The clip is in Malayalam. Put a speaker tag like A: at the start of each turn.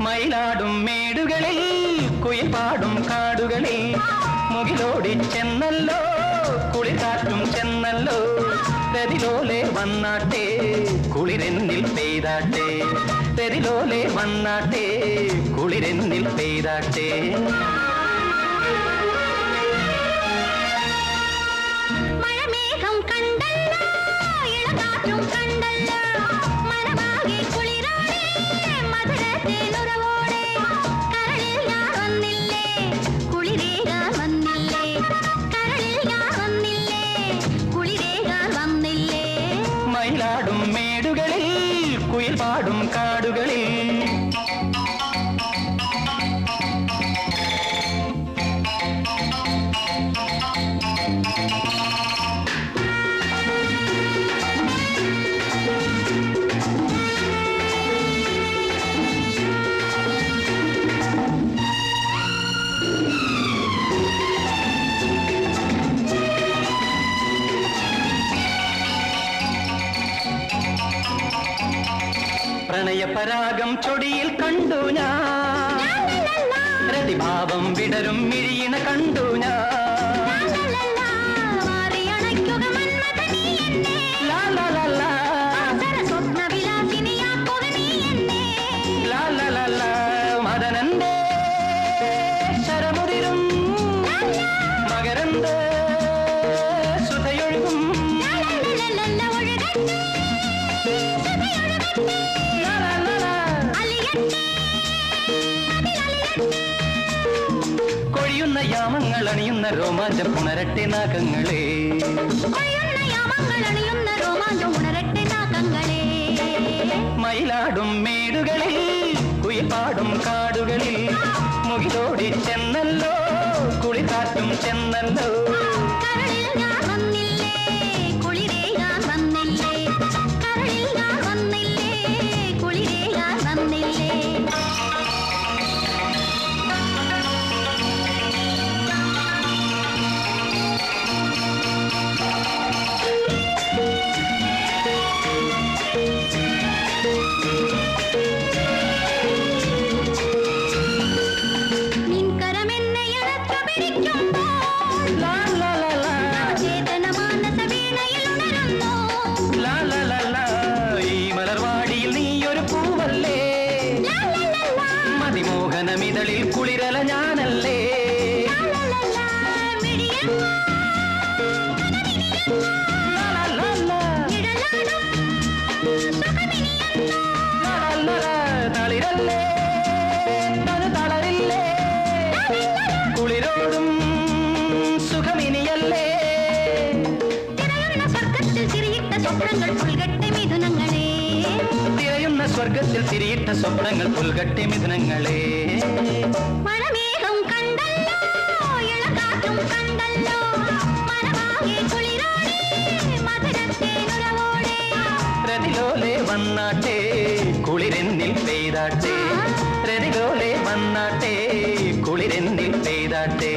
A: മയിലാടും മേടുകളിൽ കുയിൽ പാടും കാടുകളിൽ മുകിലോടി ചെന്നല്ലോ കുളികാറ്റും ചെന്നല്ലോ തെരിലോലെ വന്നാട്ടെ കുളിരെന്നിൽ പെയ്താട്ടെ തെരിലോലെ വന്നാട്ടെ കുളിരെന്നിൽ പെയ്താട്ടെ
B: മഴമേഘം കണ്ടല്ലോ ഇളകാറ്റും കണ്ടല്ലോ മനമാകെ കുളിരോടെ മധുരത്തേനുറവോടെ കരളിൽ ഞാൻ വന്നില്ലേ കുളിരേകാൻ വന്നില്ലേ കരളിൽ ഞാൻ വന്നില്ലേ കുളിരേകാൻ വന്നില്ലേ
A: മയിലാടും മേടുകളിൽ കുയിൽ പാടും കാടുകളിൽ പ്രണയപരാഗം ചൊടിയിൽ കണ്ടു ഞാൻ പ്രതിഭാവം വിടരും മിഴിയിണ കണ്ടു ഞാൻ മദനന്റെ ശരമുതിരും മകരന്റെ സുധയൊഴുകും കൊഴിയുന്ന യാമങ്ങൾ അണിയുന്ന രോമാഞ്ചം ഉണരട്ടെ നാഗങ്ങളെ മയിലാടും മേടുകളിൽ കുയിൽ പാടും കാടുകളിൽ മുകിലോടി ചെന്നല്ലോ കുളികാറ്റും ചെന്നല്ലോ
B: കരളിൽ ഞാൻ വന്നില്ലേ കുളിരേകാൻ വന്നില്ലേ കരളിൽ ഞാൻ വന്നില്ലേ കുളിരേകാൻ വന്നില്ലേ
A: മിതളിൽ കുളിരല ഞാനല്ലേ തളിരല്ലേ തളരില്ലേ കുളിരോടും സുഖമിനിയല്ലേ
B: സ്വർഗത്തിൽ തിരിയിട്ട സ്വപ്നങ്ങൾ പുൽകട്ടെ മിഥുനങ്ങളെ
A: തിരയുന്ന സ്വർഗത്തിൽ തിരിയിട്ട സ്വപ്നങ്ങൾ പുൽകട്ടെ മിഥുനങ്ങളെ
B: മഴമേഘം കണ്ടല്ലോ ഇളകാറ്റും കണ്ടല്ലോ മനമാകെ കുളിരോടെ മധുരത്തേനുറവോടെ
A: പ്രതിലോലെ വന്നാട്ടെ കുളിരെന്നിൽ പെയ്താട്ടെ പ്രതിലോലെ വന്നാട്ടെ കുളിരെന്നിൽ പെയ്താട്ടെ